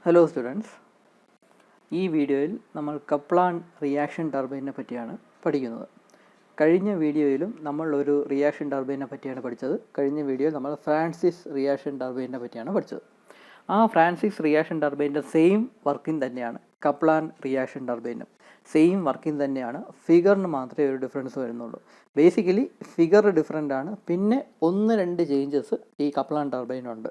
Hello students, ഈ വീഡിയോയിൽ നമ്മൾ കപ്ലാൻ റിയാക്ഷൻ ടർബൈനെ പറ്റിയാണ് പഠിക്കുന്നത്. കഴിഞ്ഞ വീഡിയോയിലും നമ്മൾ ഒരു റിയാക്ഷൻ ടർബൈനെ പറ്റിയാണ് പഠിച്ചത്. കഴിഞ്ഞ വീഡിയോയിൽ നമ്മൾ ഫ്രാൻസിസ് റിയാക്ഷൻ ടർബൈനെ പറ്റിയാണ് പഠിച്ചത്. ആ ഫ്രാൻസിസ് റിയാക്ഷൻ ടർബൈൻ്റെ സെയിം വർക്കിംഗ് തന്നെയാണ് കപ്ലാൻ റിയാക്ഷൻ ടർബൈനും. സെയിം വർക്കിംഗ് തന്നെയാണ്, ഫിഗറിന് മാത്രമേ ഒരു ഡിഫറൻസ് വരുന്നുള്ളൂ. ബേസിക്കലി ഫിഗർ ഡിഫറെൻ്റ് ആണ്, പിന്നെ 1-2 ചേഞ്ചസ് ഈ കപ്ലാൻ ടർബൈനുണ്ട്.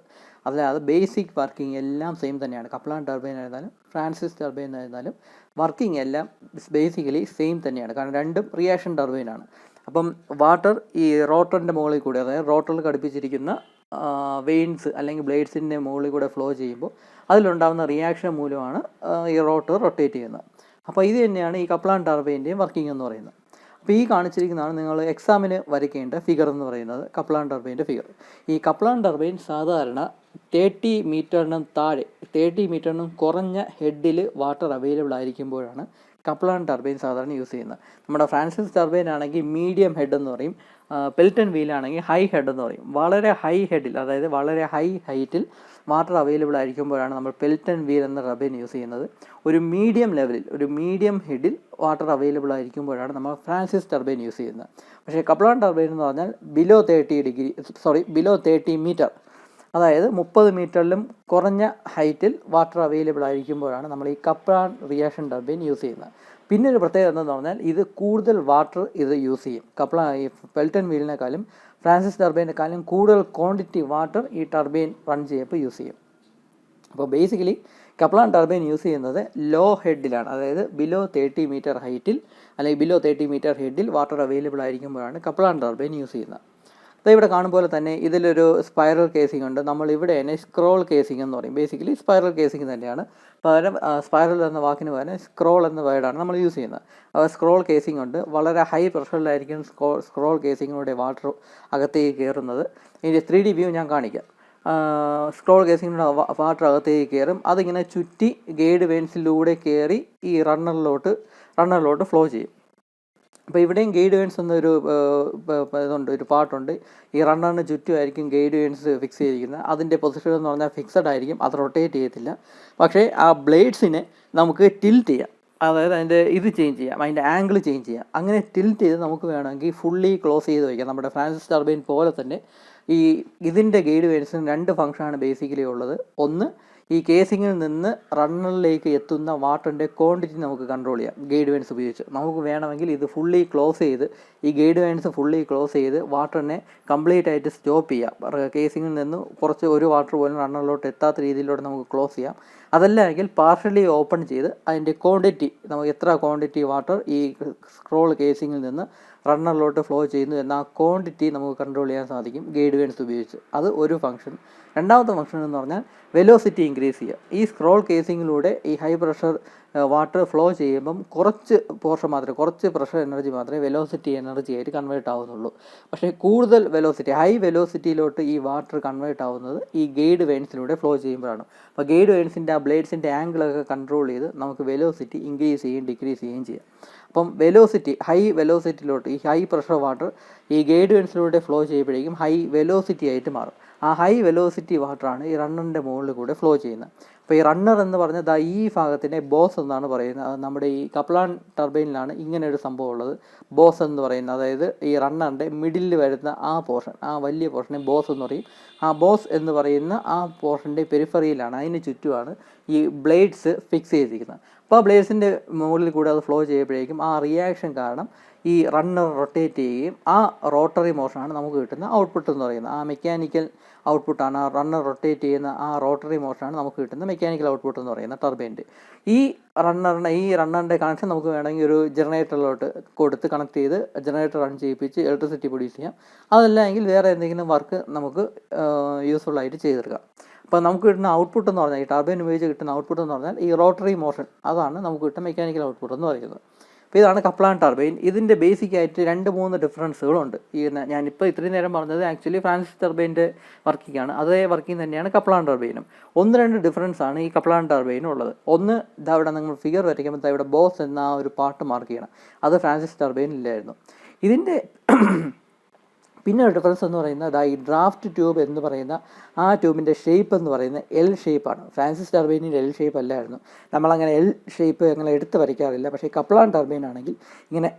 അല്ലാതെ ബേസിക് വർക്കിംഗ് എല്ലാം സെയിം തന്നെയാണ്. കപ്ലാൻ ടർബൈൻ ആയിരുന്നാലും ഫ്രാൻസിസ് ടർബൈൻ ആയിരുന്നാലും വർക്കിംഗ് എല്ലാം ബേസിക്കലി സെയിം തന്നെയാണ്. കാരണം രണ്ടും റിയാക്ഷൻ ടർബൈനാണ്. അപ്പം വാട്ടർ ഈ റോട്ടറിൻ്റെ മുകളിൽ കൂടി, അതായത് റോട്ടറിൽ ഘടിപ്പിച്ചിരിക്കുന്ന വെയിൻസ് അല്ലെങ്കിൽ ബ്ലേഡ്സിൻ്റെ മുകളിൽ കൂടെ ഫ്ലോ ചെയ്യുമ്പോൾ അതിലുണ്ടാകുന്ന റിയാക്ഷൻ മൂലമാണ് ഈ റോട്ടർ റൊട്ടേറ്റ് ചെയ്യുന്നത്. അപ്പോൾ ഇത് തന്നെയാണ് ഈ കപ്ലാൻ ടർബൈൻ്റെയും വർക്കിംഗ് എന്ന് പറയുന്നത്. അപ്പോൾ ഈ കാണിച്ചിരിക്കുന്നതാണ് നിങ്ങൾ എക്സാമിന് വരയ്ക്കേണ്ട ഫിഗർ എന്ന് പറയുന്നത്, കപ്ലാൻ ടർബൈൻ്റെ ഫിഗർ. ഈ കപ്ലാൻ ടർബൈൻ സാധാരണ 30 മീറ്ററിനും താഴെ, 30 മീറ്ററിനും കുറഞ്ഞ ഹെഡിൽ വാട്ടർ അവൈലബിൾ ആയിരിക്കുമ്പോഴാണ് കപ്ലാൻ ടർബൈൻ സാധാരണ യൂസ് ചെയ്യുന്നത്. നമ്മുടെ ഫ്രാൻസിസ് ടർബൈൻ ആണെങ്കിൽ മീഡിയം ഹെഡ് എന്ന് പറയും, പെൽറ്റൺ വീലാണെങ്കിൽ ഹൈ ഹെഡ് എന്ന് പറയും. വളരെ ഹൈ ഹെഡിൽ, അതായത് വളരെ ഹൈ ഹൈറ്റിൽ വാട്ടർ അവൈലബിൾ ആയിരിക്കുമ്പോഴാണ് നമ്മൾ പെൽറ്റൺ വീൽ എന്ന ടർബൈൻ യൂസ് ചെയ്യുന്നത്. ഒരു മീഡിയം ലെവലിൽ, ഒരു മീഡിയം ഹെഡിൽ വാട്ടർ അവൈലബിൾ ആയിരിക്കുമ്പോഴാണ് നമ്മൾ ഫ്രാൻസിസ് ടർബൈൻ യൂസ് ചെയ്യുന്നത്. പക്ഷേ കപ്ലാൻ ടർബൈൻ എന്ന് പറഞ്ഞാൽ ബിലോ 30 മീറ്റർ, അതായത് 30 മീറ്ററിലും കുറഞ്ഞ ഹൈറ്റിൽ വാട്ടർ അവൈലബിൾ ആയിരിക്കുമ്പോഴാണ് നമ്മൾ ഈ കപ്ലാൻ റിയാക്ഷൻ ടർബൈൻ യൂസ് ചെയ്യുന്നത്. പിന്നെ ഒരു പ്രത്യേകത എന്താണെന്ന് പറഞ്ഞാൽ ഇത് കൂടുതൽ വാട്ടർ ഇത് യൂസ് ചെയ്യും. ഈ പെൽറ്റൺ വീലിനേക്കാളും ഫ്രാൻസിസ് ടർബൈനേക്കാളും കൂടുതൽ ക്വാണ്ടിറ്റി വാട്ടർ ഈ ടർബൈൻ റൺ ചെയ്യുമ്പോൾ യൂസ് ചെയ്യും. അപ്പോൾ ബേസിക്കലി കപ്ലാൻ ടർബൈൻ യൂസ് ചെയ്യുന്നത് ലോ ഹെഡിലാണ്, അതായത് ബിലോ 30 മീറ്റർ ഹൈറ്റിൽ അല്ലെങ്കിൽ ബിലോ 30 മീറ്റർ ഹെഡിൽ വാട്ടർ അവൈലബിൾ ആയിരിക്കുമ്പോഴാണ് കപ്ലാൻ ടർബൈൻ യൂസ് ചെയ്യുന്നത്. അപ്പോൾ ഇവിടെ കാണുമ്പോൾ തന്നെ ഇതിലൊരു സ്പൈറൽ കേസിംഗ് ഉണ്ട്. നമ്മൾ ഇവിടെ തന്നെ സ്ക്രോൾ കേസിംഗ് എന്ന് പറയും. ബേസിക്കലി സ്പൈറൽ കേസിംഗ് തന്നെയാണ്, പകരം സ്പൈറൽ എന്ന വാക്കിന് പകരം സ്ക്രോൾ എന്ന വേർഡാണ് നമ്മൾ യൂസ് ചെയ്യുന്നത്. സ്ക്രോൾ കേസിംഗ് ഉണ്ട്. വളരെ ഹൈ പ്രഷറിലായിരിക്കും സ്ക്രോൾ കേസിങ്ങിലൂടെ വാട്ടർ അകത്തേക്ക് കയറുന്നത്. ഇതിൻ്റെ 3D വ്യൂ ഞാൻ കാണിക്കാം. സ്ക്രോൾ കേസിങ്ങിലൂടെ വാട്ടർ അകത്തേക്ക് കയറും. അതിങ്ങനെ ചുറ്റി ഗൈഡ് വെയിൻസിലൂടെ കയറി ഈ റണ്ണറിലോട്ട് ഫ്ലോ ചെയ്യും. അപ്പോൾ ഇവിടെയും ഗൈഡ് വെയിൻസ് എന്നൊരു ഒരു പാർട്ടുണ്ട്. ഈ റണ്ണറിന് ചുറ്റുമായിരിക്കും ഗൈഡ് വെയിൻസ് ഫിക്സ് ചെയ്തിരിക്കുന്നത്. അതിൻ്റെ പൊസിഷൻ എന്ന് പറഞ്ഞാൽ ഫിക്സഡ് ആയിരിക്കും, അത് റൊട്ടേറ്റ് ചെയ്യത്തില്ല. പക്ഷേ ആ ബ്ലേഡ്സിനെ നമുക്ക് ടിൽറ്റ് ചെയ്യാം, അതായത് അതിൻ്റെ ഇത് ചേഞ്ച് ചെയ്യാം, അതിൻ്റെ ആംഗിൾ ചേഞ്ച് ചെയ്യാം. അങ്ങനെ ടിൽറ്റ് ചെയ്ത് നമുക്ക് വേണമെങ്കിൽ ഫുള്ളി ക്ലോസ് ചെയ്ത് വയ്ക്കാം. നമ്മുടെ ഫ്രാൻസിസ് ടർബൈൻ പോലെ തന്നെ ഇതിൻ്റെ ഗൈഡ് വെയിൻസിന് 2 ഫംഗ്ഷനാണ് ബേസിക്കലി ഉള്ളത്. ഒന്ന്, ഈ കേസിങ്ങിൽ നിന്ന് റണ്ണറിലേക്ക് എത്തുന്ന വാട്ടറിൻ്റെ ക്വാണ്ടിറ്റി നമുക്ക് കൺട്രോൾ ചെയ്യാം ഗൈഡ് വെയിൻസ് ഉപയോഗിച്ച്. നമുക്ക് വേണമെങ്കിൽ ഇത് ഫുള്ളി ക്ലോസ് ചെയ്ത്, ഈ ഗൈഡ് വെയിൻസ് ഫുള്ളി ക്ലോസ് ചെയ്ത് വാട്ടറിനെ കംപ്ലീറ്റ് ആയിട്ട് സ്റ്റോപ്പ് ചെയ്യാം. കേസിങ്ങിൽ നിന്ന് ഒരു വാട്ടർ പോലും റണ്ണറിലോട്ട് എത്താത്ത രീതിയിലോട്ട് നമുക്ക് ക്ലോസ് ചെയ്യാം. അതല്ലെങ്കിൽ പാർഷ്യലി ഓപ്പൺ ചെയ്ത് അതിൻ്റെ ക്വാണ്ടിറ്റി, നമുക്ക് എത്ര ക്വാണ്ടിറ്റി വാട്ടർ ഈ സ്ക്രോൾ കേസിങ്ങിൽ നിന്ന് റണ്ണറിലോട്ട് ഫ്ലോ ചെയ്യുന്നു എന്ന ആ ക്വാണ്ടിറ്റി നമുക്ക് കൺട്രോൾ ചെയ്യാൻ സാധിക്കും ഗൈഡ് വെയിൻസ് ഉപയോഗിച്ച്. അത് ഒരു ഫംഗ്ഷൻ. രണ്ടാമത്തെ ഫംഗ്ഷൻ എന്ന് പറഞ്ഞാൽ വെലോസിറ്റി ഇൻക്രീസ് ചെയ്യുക. ഈ സ്ക്രോൾ കേസിങ്ങിലൂടെ ഈ ഹൈ പ്രഷർ വാട്ടർ ഫ്ലോ ചെയ്യുമ്പം കുറച്ച് പ്രഷർ എനർജി മാത്രമേ വെലോസിറ്റി എനർജി ആയിട്ട് കൺവേർട്ട് ആവുന്നുള്ളൂ. പക്ഷേ കൂടുതൽ വെലോസിറ്റി, ഹൈ വെലോസിറ്റിയിലോട്ട് ഈ വാട്ടർ കൺവേർട്ട് ആവുന്നത് ഈ ഗൈഡ് വെയിൻസിലൂടെ ഫ്ലോ ചെയ്യുമ്പോഴാണ്. അപ്പോൾ ഗൈഡ് വെയിൻസിൻ്റെ ആ ബ്ലേഡ്സിൻ്റെ ആംഗിളൊക്കെ കൺട്രോൾ ചെയ്ത് നമുക്ക് വെലോസിറ്റി ഇൻക്രീസ് ചെയ്യുകയും ഡിക്രീസ് ചെയ്യുകയും ചെയ്യാം. അപ്പം ഹൈ വെലോസിറ്റിയിലോട്ട് ഈ ഹൈ പ്രഷർ വാട്ടർ ഈ ഗൈഡ് വെയിൻസിലൂടെ ഫ്ലോ ചെയ്യുമ്പോഴേക്കും ഹൈ വെലോസിറ്റി ആയിട്ട് മാറും. ആ ഹൈ വെലോസിറ്റി വാട്ടറാണ് ഈ റണ്ണറിൻ്റെ മുകളിൽ കൂടെ ഫ്ലോ ചെയ്യുന്നത്. അപ്പോൾ ഈ റണ്ണർ എന്ന് പറഞ്ഞാൽ ഈ ഭാഗത്തിനെ ബോസ് എന്നാണ് പറയുന്നത്. നമ്മുടെ ഈ കപ്ലാൻ ടർബൈനിലാണ് ഇങ്ങനെ ഒരു സംഭവം ഉള്ളത്, ബോസ് എന്ന് പറയുന്നത്. അതായത് ഈ റണ്ണറിൻ്റെ മിഡിലിൽ വരുന്ന ആ പോർഷൻ, ആ വലിയ പോർഷനെ ബോസ് എന്ന് പറയും. ആ ബോസ് എന്ന് പറയുന്ന ആ പോർഷൻ്റെ പെരിഫറിയിലാണ്, അതിന് ചുറ്റുമാണ് ഈ ബ്ലേഡ്സ് ഫിക്സ് ചെയ്തിരിക്കുന്നത്. അപ്പോൾ ആ ബ്ലേഡ്സിൻ്റെ മുകളിൽ കൂടെ അത് ഫ്ലോ ചെയ്യുമ്പോഴേക്കും ആ റിയാക്ഷൻ കാരണം ഈ റണ്ണർ റൊട്ടേറ്റ് ചെയ്യുകയും ആ റോട്ടറി മോഷനാണ് നമുക്ക് കിട്ടുന്ന ഔട്ട്പുട്ട് എന്ന് പറയുന്നത്. ആ മെക്കാനിക്കൽ ഔട്ട്പുട്ടാണ്, ആ റണ്ണർ റൊട്ടേറ്റ് ചെയ്യുന്ന ആ റോട്ടറി മോഷനാണ് നമുക്ക് കിട്ടുന്ന മെക്കാനിക്കൽ ഔട്ട്പുട്ട് എന്ന് പറയുന്നത് ടർബൈൻ്റെ. ഈ റണ്ണറിൻ്റെ കണക്ഷൻ നമുക്ക് വേണമെങ്കിൽ ഒരു ജനറേറ്ററിലോട്ട് കൊടുത്ത് കണക്ട് ചെയ്ത് ജനറേറ്റർ റൺ ചെയ്യിപ്പിച്ച് ഇലക്ട്രിസിറ്റി പ്രൊഡ്യൂസ് ചെയ്യാം. അതല്ലെങ്കിൽ വേറെ എന്തെങ്കിലും വർക്ക് നമുക്ക് യൂസ്ഫുള്ളായിട്ട് ചെയ്തെടുക്കാം. അപ്പോൾ നമുക്ക് കിട്ടുന്ന ഔട്ട്പുട്ട് എന്ന് പറഞ്ഞാൽ, ഈ ടർബൈൻ ഉപയോഗിച്ച് കിട്ടുന്ന ഔട്ട്പുട്ട് എന്ന് പറഞ്ഞാൽ ഈ റോട്ടറി മോഷൻ, അതാണ് നമുക്ക് കിട്ടുന്ന മെക്കാനിക്കൽ ഔട്ട്പുട്ട് എന്ന് പറയുന്നത്. അപ്പോൾ ഇതാണ് കപ്ലാൻ ടർബൈൻ. ഇതിൻ്റെ ബേസിക്കായിട്ട് 2-3 ഡിഫറൻസുകളുണ്ട്. ഞാനിപ്പോൾ ഇത്രയും നേരം പറഞ്ഞത് ആക്ച്വലി ഫ്രാൻസിസ് ടർബൈൻ്റെ വർക്കിംഗ് ആണ്. അതേ വർക്കിംഗ് തന്നെയാണ് കപ്ലാൻ ടർബൈനും. 1-2 ഡിഫറൻസ് ആണ് ഈ കപ്ലാൻ ടർബൈനും ഉള്ളത്. ഒന്ന്, ഇവിടെ നിങ്ങൾ ഫിഗർ വരയ്ക്കുമ്പോൾ ഇവിടെ ബോസ് എന്ന ആ ഒരു പാർട്ട് മാർക്ക് ചെയ്യണം. അത് ഫ്രാൻസിസ് ടർബൈൻ ഇല്ലായിരുന്നു. ഇതിൻ്റെ പിന്നെ ഒരു ഡിഫറൻസ് എന്ന് പറയുന്നത് ഈ ഡ്രാഫ്റ്റ് ട്യൂബ് എന്ന് പറയുന്ന ആ ട്യൂബിൻ്റെ ഷേപ്പ് എന്ന് പറയുന്നത് എൽ ഷേപ്പാണ്. ഫ്രാൻസിസ് ടർബൈനിൽ എൽ ഷേപ്പ് അല്ലായിരുന്നു. നമ്മളങ്ങനെ എൽ ഷേപ്പ് അങ്ങനെ എടുത്ത് വരയ്ക്കാറില്ല. പക്ഷേ കപ്ലാൻ ടർബൈൻ ആണെങ്കിൽ ഇങ്ങനെ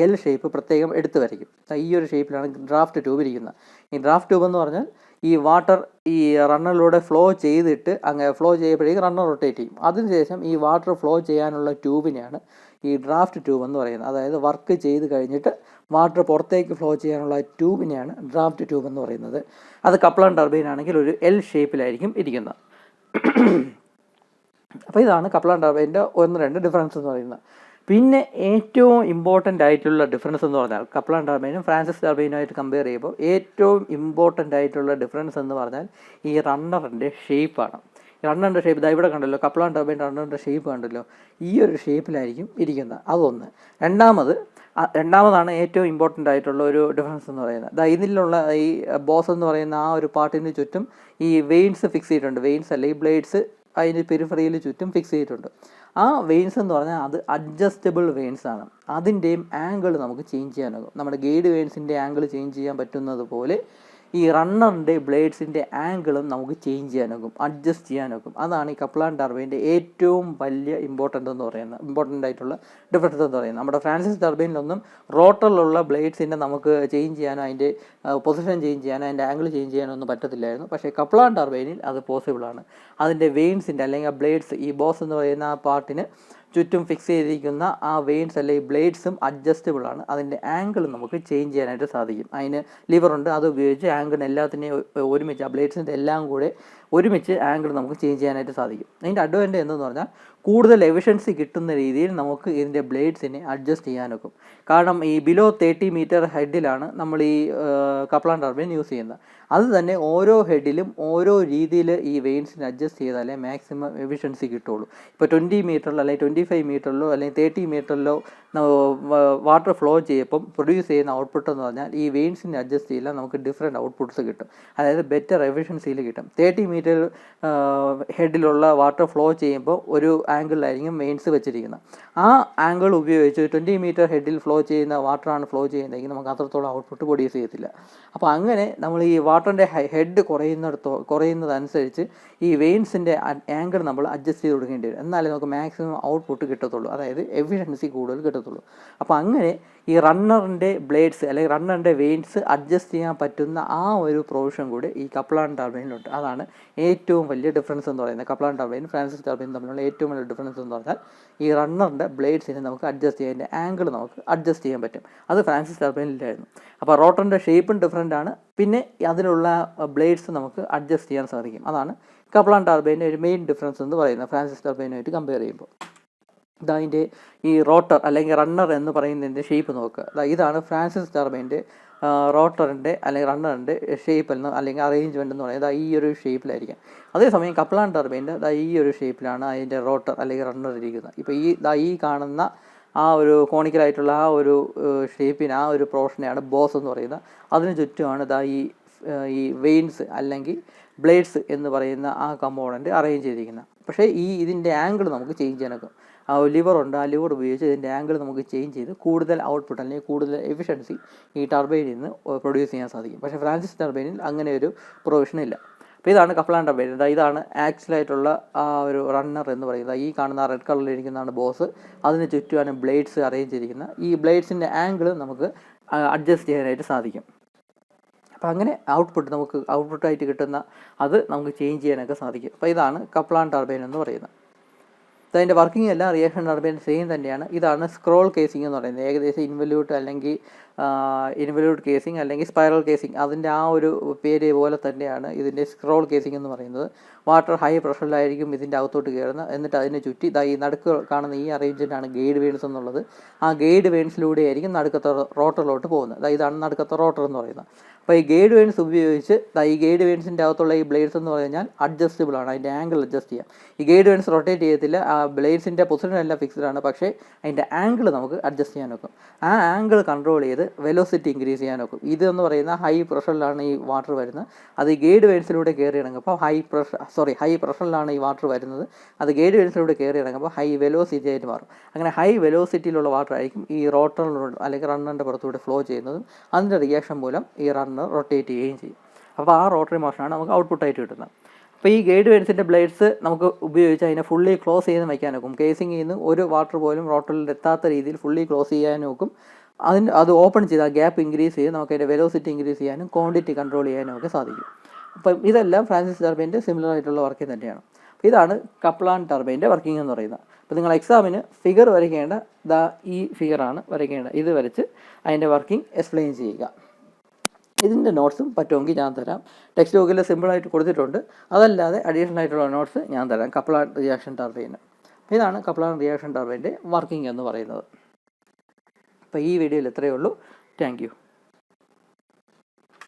എൽ ഷേപ്പ് പ്രത്യേകം എടുത്ത് വരയ്ക്കും. ഈ ഒരു ഷേപ്പിലാണ് ഡ്രാഫ്റ്റ് ട്യൂബ് ഇരിക്കുന്നത്. ഈ ഡ്രാഫ്റ്റ് ട്യൂബ് എന്ന് പറഞ്ഞാൽ ഈ വാട്ടർ ഈ റണ്ണറിലൂടെ ഫ്ലോ ചെയ്തിട്ട് അങ്ങനെ ഫ്ലോ ചെയ്യുമ്പോഴേക്കും റണ്ണർ റൊട്ടേറ്റ് ചെയ്യും. അതിനുശേഷം ഈ വാട്ടർ ഫ്ലോ ചെയ്യാനുള്ള ട്യൂബിനെയാണ് ഈ ഡ്രാഫ്റ്റ് ട്യൂബ് എന്ന് പറയുന്നത്. അതായത് വർക്ക് ചെയ്ത് കഴിഞ്ഞിട്ട് വാട്ടർ പുറത്തേക്ക് ഫ്ലോ ചെയ്യാനുള്ള ട്യൂബിനെയാണ് ഡ്രാഫ്റ്റ് ട്യൂബ് എന്ന് പറയുന്നത്. അത് കപ്ലാൻ ടർബൈൻ ആണെങ്കിൽ ഒരു എൽ ഷേപ്പിലായിരിക്കും ഇരിക്കുന്നത്. അപ്പോൾ ഇതാണ് കപ്ലാൻ ടർബൈൻ്റെ 1-2 ഡിഫറൻസ് എന്ന് പറയുന്നത്. പിന്നെ ഏറ്റവും ഇമ്പോർട്ടൻ്റ് ആയിട്ടുള്ള ഡിഫറൻസ് എന്ന് പറഞ്ഞാൽ കപ്ലാൻ ടർബൈനും ഫ്രാൻസിസ് ടർബൈനുമായിട്ട് കമ്പയർ ചെയ്യുമ്പോൾ ഏറ്റവും ഇമ്പോർട്ടൻ്റ് ആയിട്ടുള്ള ഡിഫറൻസ് എന്ന് പറഞ്ഞാൽ ഈ റണ്ണറിൻ്റെ ഷേപ്പാണ്. റണ്ണറിൻ്റെ ഷേപ്പ് ഇതാ ഇവിടെ കണ്ടല്ലോ, കപ്ലാൻ ടർബൈൻ റണ്ണറിൻ്റെ ഷേപ്പ് കണ്ടല്ലോ, ഈ ഒരു ഷേപ്പിലായിരിക്കും ഇരിക്കുന്നത്. അതൊന്ന്. രണ്ടാമതാണ് ഏറ്റവും ഇമ്പോർട്ടൻ്റ് ആയിട്ടുള്ള ഒരു ഡിഫറൻസ് എന്ന് പറയുന്നത്. ഇതിലുള്ള ഈ ബോസ് എന്ന് പറയുന്ന ആ ഒരു പാർട്ടിന് ചുറ്റും ഈ വെയിൻസ് ഫിക്സ് ചെയ്തിട്ടുണ്ട്. വെയിൻസ് അല്ല, ഈ ബ്ലേഡ്സ് അതിന് പെരിഫറിയിൽ ചുറ്റും ഫിക്സ് ചെയ്തിട്ടുണ്ട്. ആ വെയിൻസ് എന്ന് പറഞ്ഞാൽ അത് അഡ്ജസ്റ്റബിൾ വെയിൻസ് ആണ്. അതിൻ്റെയും ആംഗിൾ നമുക്ക് ചേഞ്ച് ചെയ്യാനാകും. നമ്മുടെ ഗൈഡ് വെയിൻസിൻ്റെ ആംഗിൾ ചേഞ്ച് ചെയ്യാൻ പറ്റുന്നത് പോലെ ഈ റണ്ണറിൻ്റെ ബ്ലേഡ്സിൻ്റെ ആംഗിളും നമുക്ക് ചേഞ്ച് ചെയ്യാനൊക്കും, അഡ്ജസ്റ്റ് ചെയ്യാനൊക്കും. അതാണ് ഈ കപ്ലാൻ ടർബൈൻ്റെ ഏറ്റവും വലിയ ഇമ്പോർട്ടൻ്റ് ആയിട്ടുള്ള ഡിഫറൻസ് എന്ന് പറയുന്നത്. നമ്മുടെ ഫ്രാൻസിസ് ടർബൈനിലൊന്നും റോട്ടറിലുള്ള ബ്ലേഡ്സിൻ്റെ നമുക്ക് ചേഞ്ച് ചെയ്യാനോ അതിൻ്റെ പൊസിഷൻ ചേഞ്ച് ചെയ്യാനോ അതിൻ്റെ ആംഗിൾ ചേഞ്ച് ചെയ്യാനോ ഒന്നും പറ്റത്തില്ലായിരുന്നു. പക്ഷേ കപ്ലാൻ ടർബൈനിൽ അത് പോസിബിളാണ്. അതിൻ്റെ വെയിൻസിൻ്റെ അല്ലെങ്കിൽ ആ ബ്ലേഡ്സ്, ഈ ബോസ് എന്ന് പറയുന്ന ആ പാർട്ടിന് ചുറ്റും ഫിക്സ് ചെയ്തിരിക്കുന്ന ആ വെയിൻസ് അല്ലെങ്കിൽ ബ്ലേഡ്സും അഡ്ജസ്റ്റബിൾ ആണ്. അതിൻ്റെ ആംഗിൾ നമുക്ക് ചേഞ്ച് ചെയ്യാനായിട്ട് സാധിക്കും. അതിന് ലിവറുണ്ട്, അത് ഉപയോഗിച്ച് ആംഗിൾ എല്ലാത്തിനെയും ഒരുമിച്ച് ആ ബ്ലേഡ്സിൻ്റെ എല്ലാം കൂടെ ഒരുമിച്ച് ആംഗിൾ നമുക്ക് ചേഞ്ച് ചെയ്യാനായിട്ട് സാധിക്കും. അതിൻ്റെ അഡ്വാൻറ്റേജ് എന്തെന്ന് പറഞ്ഞാൽ കൂടുതൽ എഫിഷ്യൻസി കിട്ടുന്ന രീതിയിൽ നമുക്ക് ഇതിൻ്റെ ബ്ലേഡ്സിനെ അഡ്ജസ്റ്റ് ചെയ്യാനൊക്കും. കാരണം ഈ ബിലോ 30 മീറ്റർ ഹെഡിലാണ് നമ്മൾ ഈ കപ്ലാൻ ടർബൈൻ യൂസ് ചെയ്യുന്നത്. അത് തന്നെ ഓരോ ഹെഡിലും ഓരോ രീതിയിൽ ഈ വെയിൻസിനെ അഡ്ജസ്റ്റ് ചെയ്താലേ മാക്സിമം എഫിഷ്യൻസി കിട്ടുള്ളൂ. ഇപ്പോൾ 20 മീറ്ററിലോ അല്ലെങ്കിൽ 25 മീറ്ററിലോ അല്ലെങ്കിൽ 30 മീറ്ററിലോ വാട്ടർ ഫ്ലോ ചെയ്യുമ്പം പ്രൊഡ്യൂസ് ചെയ്യുന്ന ഔട്ട്പുട്ട് എന്ന് പറഞ്ഞാൽ ഈ വെയിൻസിനെ അഡ്ജസ്റ്റ് ചെയ്താൽ നമുക്ക് ഡിഫറെൻറ്റ് ഔട്ട്പുട്ട്സ് കിട്ടും. അതായത് ബെറ്റർ എഫിഷ്യൻസിയിൽ കിട്ടും. 30 മീറ്റർ ഹെഡിലുള്ള വാട്ടർ ഫ്ലോ ചെയ്യുമ്പോൾ ഒരു ആംഗിളിലായിരിക്കും വെയിൻസ് വെച്ചിരിക്കുന്നത്. ആ ആംഗിൾ ഉപയോഗിച്ച് 20 മീറ്റർ ഹെഡിൽ ഫ്ലോ ചെയ്യുന്ന വാട്ടറാണ് ഫ്ലോ ചെയ്യുന്നതെങ്കിൽ നമുക്ക് അത്രത്തോളം ഔട്ട്പുട്ട് പ്രൊഡ്യൂസ് ചെയ്യത്തില്ല. അപ്പോൾ അങ്ങനെ നമ്മൾ ഈ വാട്ടറിൻ്റെ ഹെഡ് കുറയുന്നതനുസരിച്ച് ഈ വെയിൻസിൻ്റെ ആംഗിൾ നമ്മൾ അഡ്ജസ്റ്റ് ചെയ്ത് കൊടുക്കേണ്ടി വരും. എന്നാലേ നമുക്ക് മാക്സിമം ഔട്ട്പുട്ട് കിട്ടത്തുള്ളൂ, അതായത് എഫിഷ്യൻസി കൂടുതൽ കിട്ടത്തുള്ളൂ. അപ്പോൾ അങ്ങനെ ഈ റണ്ണറിൻ്റെ ബ്ലേഡ്സ് അല്ലെങ്കിൽ റണ്ണറിൻ്റെ വെയിൻസ് അഡ്ജസ്റ്റ് ചെയ്യാൻ പറ്റുന്ന ആ ഒരു പ്രൊവിഷൻ കൂടി ഈ കപ്ലാൻ ടർബൈനിലുണ്ട്. അതാണ് ഏറ്റവും വലിയ ഡിഫറൻസ് എന്ന് പറയുന്നത്. കപ്ലാൻ ടർബൈനും ഫ്രാൻസിസ് ടർബൈനും തമ്മിലുള്ള ഏറ്റവും വലിയ ഡിഫറൻസ് എന്ന് പറഞ്ഞാൽ ഈ റണ്ണറിൻ്റെ ബ്ലേഡ്സിനെ നമുക്ക് അഡ്ജസ്റ്റ് ചെയ്യാൻ, ആംഗിൾ നമുക്ക് അഡ്ജസ്റ്റ് ചെയ്യാൻ പറ്റും. അത് ഫ്രാൻസിസ് ടർബൈനിലായിരുന്നു. അപ്പോൾ റോട്ടറിൻ്റെ ഷേപ്പും ഡിഫറൻ്റ് ആണ്. പിന്നെ അതിലുള്ള ബ്ലേഡ്സ് നമുക്ക് അഡ്ജസ്റ്റ് ചെയ്യാൻ സാധിക്കും. അതാണ് കപ്ലാൻ ടർബൈൻ്റെ ഒരു മെയിൻ ഡിഫറൻസ് എന്ന് പറയുന്നത് ഫ്രാൻസിസ് ടർബൈനുമായിട്ട് കമ്പയർ ചെയ്യുമ്പോൾ. അതിൻ്റെ ഈ റോട്ടർ അല്ലെങ്കിൽ റണ്ണർ എന്ന് പറയുന്നതിൻ്റെ ഷേപ്പ് നോക്കുക. ഇതാണ് ഫ്രാൻസിസ് ടർബൈൻ്റെ റോട്ടറിൻ്റെ അല്ലെങ്കിൽ റണ്ണറിൻ്റെ ഷേപ്പ് അല്ലെങ്കിൽ അറേഞ്ച്മെൻറ്റ് എന്ന് പറയുന്നത് ഈ ഒരു ഷേപ്പിലായിരിക്കും. അതേസമയം കപ്ലാൻ ടർബൈൻ്റെ ഈ ഒരു ഷേപ്പിലാണ് അതിൻ്റെ റോട്ടർ അല്ലെങ്കിൽ റണ്ണർ ഇരിക്കുന്നത്. ഇപ്പോൾ ഈ കാണുന്ന ആ ഒരു കോണിക്കലായിട്ടുള്ള ആ ഒരു ഷേപ്പിന് ആ ഒരു പോർഷനെയാണ് ബോസ് എന്ന് പറയുന്നത്. അതിന് ചുറ്റുമാണ് ഈ വെയിൻസ് അല്ലെങ്കിൽ ബ്ലേഡ്സ് എന്ന് പറയുന്ന ആ കമ്പോണൻറ്റ് അറേഞ്ച് ചെയ്തിരിക്കുന്നത്. പക്ഷേ ഇതിൻ്റെ ആംഗിൾ നമുക്ക് ചേഞ്ച് ചെയ്യാനൊക്കെ ആ ലിവറുണ്ട്, ആ ലിവർ ഉപയോഗിച്ച് ഇതിൻ്റെ ആംഗിൾ നമുക്ക് ചേഞ്ച് ചെയ്ത് കൂടുതൽ ഔട്ട്പുട്ട് അല്ലെങ്കിൽ കൂടുതൽ എഫിഷ്യൻസി ഈ ടർബൈനിൽ നിന്ന് പ്രൊഡ്യൂസ് ചെയ്യാൻ സാധിക്കും. പക്ഷേ ഫ്രാൻസിസ് ടർബൈനിൽ അങ്ങനെ ഒരു പ്രൊവിഷൻ ഇല്ല. അപ്പോൾ ഇതാണ് കപ്ലാൻ ടർബൈൻ. ഇതാണ് ആക്ച്വലായിട്ടുള്ള ആ ഒരു റണ്ണർ എന്ന് പറയുന്നത്. ഈ കാണുന്ന റെഡ് കളറിലിരിക്കുന്നതാണ് ബോസ്. അതിന് ചുറ്റുമാണ് ബ്ലേഡ്സ് അറേഞ്ച് ചെയ്തിരിക്കുന്നത്. ഈ ബ്ലേഡ്സിൻ്റെ ആംഗിൾ നമുക്ക് അഡ്ജസ്റ്റ് ചെയ്യാനായിട്ട് സാധിക്കും. അപ്പോൾ അങ്ങനെ നമുക്ക് ഔട്ട്പുട്ടായിട്ട് കിട്ടുന്ന അത് നമുക്ക് ചേഞ്ച് ചെയ്യാനൊക്കെ സാധിക്കും. അപ്പോൾ ഇതാണ് കപ്ലാൻ ടർബൈൻ എന്ന് പറയുന്നത്. അതിൻ്റെ വർക്കിംഗ് എല്ലാം റിയാക്ഷൻ ടർബൈൻ സെയിം തന്നെയാണ്. ഇതാണ് സ്ക്രോൾ കേസിംഗ് എന്ന് പറയുന്നത്. ഏകദേശം ഇൻവല്യൂട്ട് അല്ലെങ്കിൽ ഇൻവല്യൂട്ട് കേസിംഗ് അല്ലെങ്കിൽ സ്പൈറൽ കേസിംഗ്, അതിൻ്റെ ആ ഒരു പേര് പോലെ തന്നെയാണ് ഇതിൻ്റെ സ്ക്രോൾ കേസിംഗ് എന്ന് പറയുന്നത്. വാട്ടർ ഹൈ പ്രഷറിലായിരിക്കും ഇതിൻ്റെ അകത്തോട്ട് കയറുന്നത്. എന്നിട്ട് അതിനെ ചുറ്റി ഈ നടുക്ക് കാണുന്ന ഈ അറേഞ്ച്മെൻറ്റാണ് ഗൈഡ് വെയിൻസ് എന്നുള്ളത്. ആ ഗൈഡ് വെയിൻസിലൂടെ ആയിരിക്കും നടുക്കത്തെ റോട്ടറിലോട്ട് പോകുന്നത്. ഇതാണ് നടുക്കത്തെ റോട്ടർ എന്ന് പറയുന്നത്. അപ്പോൾ ഈ ഗൈഡ് വെയിൻസ് ഉപയോഗിച്ച് ഈ ഗൈഡ് വെയിൻസിൻ്റെ അകത്തുള്ള ഈ ബ്ലേഡ്സ് എന്ന് പറഞ്ഞാൽ അഡ്ജസ്റ്റബിൾ ആണ്. അതിൻ്റെ ആംഗിൾ അഡ്ജസ്റ്റ് ചെയ്യാം. ഈ ഗൈഡ് വെയിൻസ് റൊട്ടേറ്റ് ചെയ്യത്തില്ല. ആ ബ്ലേഡ്സിൻ്റെ പൊസിഷൻ എല്ലാം ഫിക്സ്ഡ് ആണ്. പക്ഷേ അതിൻ്റെ ആംഗിൾ നമുക്ക് അഡ്ജസ്റ്റ് ചെയ്യാൻ നോക്കും. ആ ആംഗിൾ കൺട്രോൾ ചെയ്ത് അതായത് വെലോസിറ്റി ഇൻക്രീസ് ചെയ്യാൻ നോക്കും. ഇതെന്ന് പറയുന്ന ഹൈ പ്രഷറിലാണ് ഈ വാട്ടർ വരുന്നത്. അത് ഗേഡ് വെയിൻസിലൂടെ കയറി ഇറങ്ങുമ്പോൾ ഹൈ പ്രഷറിലാണ് ഈ വാട്ടർ വരുന്നത്. അത് ഗേഡ് വെയിൻസിലൂടെ കയറി ഇറങ്ങുമ്പോൾ ഹൈ വെലോസിറ്റി ആയിട്ട് മാറും. അങ്ങനെ ഹൈ വെലോസിറ്റിയിലുള്ള വാട്ടർ ആയിരിക്കും ഈ റോട്ടറിലൂടെ അല്ലെങ്കിൽ റണ്ണറിൻ്റെ പുറത്തൂടെ ഫ്ലോ ചെയ്യുന്നതും അതിൻ്റെ റിയാക്ഷൻ മൂലം ഈ റണ്ണർ റൊട്ടേറ്റ് ചെയ്യുകയും ചെയ്യും. അപ്പോൾ ആ റോട്ടറി മോഷനാണ് നമുക്ക് ഔട്ട്പുട്ടായിട്ട് കിട്ടുന്നത്. അപ്പോൾ ഈ ഗൈഡ് വെയിൻസിൻ്റെ ബ്ലേഡ്സ് നമുക്ക് ഉപയോഗിച്ച് അതിനെ ഫുള്ളി ക്ലോസ് ചെയ്ത് വയ്ക്കാൻ നോക്കും. കേസിങ്ങിൽ നിന്ന് ഒരു വാട്ടർ പോലും റോട്ടറിൽ എത്താത്ത രീതിയിൽ ഫുള്ളി ക്ലോസ് ചെയ്യാൻ നോക്കും. അത് ഓപ്പൺ ചെയ്ത് ആ ഗ്യാപ്പ് ഇൻക്രീസ് ചെയ്ത് നമുക്ക് അതിൻ്റെ വെലോസിറ്റി ഇൻക്രീസ് ചെയ്യാനും ക്വാണ്ടിറ്റി കൺട്രോൾ ചെയ്യാനും ഒക്കെ സാധിക്കും. അപ്പം ഇതെല്ലാം ഫ്രാൻസിസ് ടർബൈൻ്റെ സിമിലർ ആയിട്ടുള്ള വർക്കിംഗ് തന്നെയാണ്. അപ്പോൾ ഇതാണ് കപ്ലാൻ ടർബൈൻ്റെ വർക്കിംഗ് എന്ന് പറയുന്നത്. അപ്പോൾ നിങ്ങൾ എക്സാമിന് ഫിഗർ വരയ്ക്കേണ്ട ഈ ഫിഗറാണ് വരയ്ക്കേണ്ടത്. ഇത് വരച്ച് അതിൻ്റെ വർക്കിംഗ് എക്സ്പ്ലെയിൻ ചെയ്യുക. ഇതിൻ്റെ നോട്ട്സും പറ്റുമെങ്കിൽ ഞാൻ തരാം. ടെക്സ്റ്റ് ബുക്കിൽ സിമ്പിളായിട്ട് കൊടുത്തിട്ടുണ്ട്. അതല്ലാതെ അഡീഷണൽ ആയിട്ടുള്ള നോട്ട്സ് ഞാൻ തരാം കപ്ലാൻ റിയാക്ഷൻ ടർബൈന്. ഇതാണ് കപ്ലാൻ റിയാക്ഷൻ ടർബൈൻ്റെ വർക്കിംഗ് എന്ന് പറയുന്നത്. അപ്പോൾ ഈ വീഡിയോയിൽ ഇത്രയേ ഉള്ളൂ. Thank you.